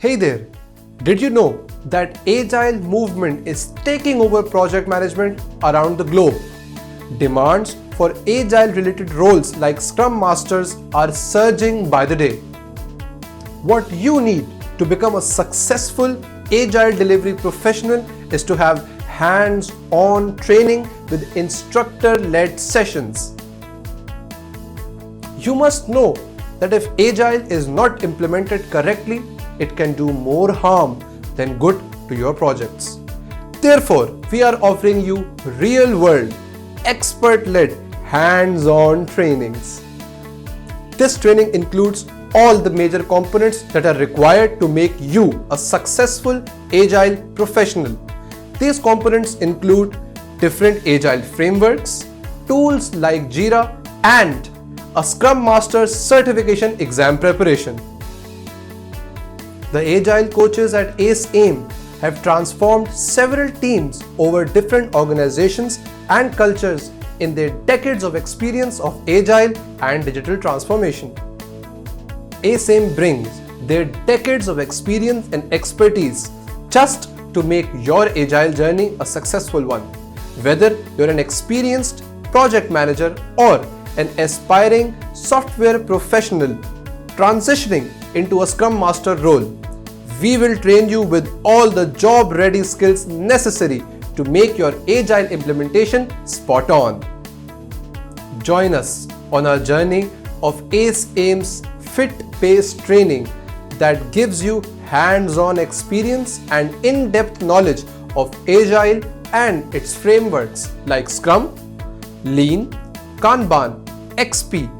Hey there! Did you know that Agile movement is taking over project management around the globe? Demands for Agile related roles like Scrum Masters are surging by the day. What you need to become a successful Agile delivery professional is to have hands-on training with instructor-led sessions. You must know that if Agile is not implemented correctly, it can do more harm than good to your projects. Therefore, we are offering you real-world, expert-led, hands-on trainings. This training includes all the major components that are required to make you a successful Agile professional. These components include different Agile frameworks, tools like Jira, and a ScrumMaster Certification exam preparation. The Agile coaches at AceAim's have transformed several teams over different organizations and cultures in their decades of experience of Agile and digital transformation. AceAim's brings their decades of experience and expertise just to make your Agile journey a successful one. Whether you're an experienced project manager or an aspiring software professional transitioning into a Scrum Master role, we will train you with all the job-ready skills necessary to make your Agile implementation spot on. Join us on our journey of AceAim's fit-based training that gives you hands-on experience and in-depth knowledge of Agile and its frameworks like Scrum, Lean, Kanban, XP,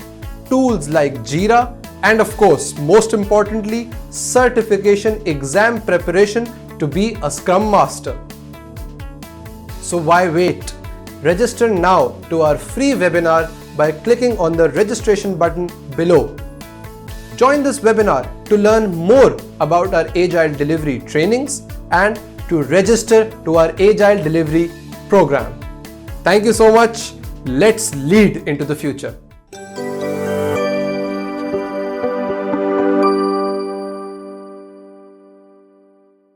tools like Jira, and of course, most importantly, certification exam preparation to be a Scrum Master. So why wait? Register now to our free webinar by clicking on the registration button below. Join this webinar to learn more about our Agile delivery trainings and to register to our Agile delivery program. Thank you so much. Let's lead into the future.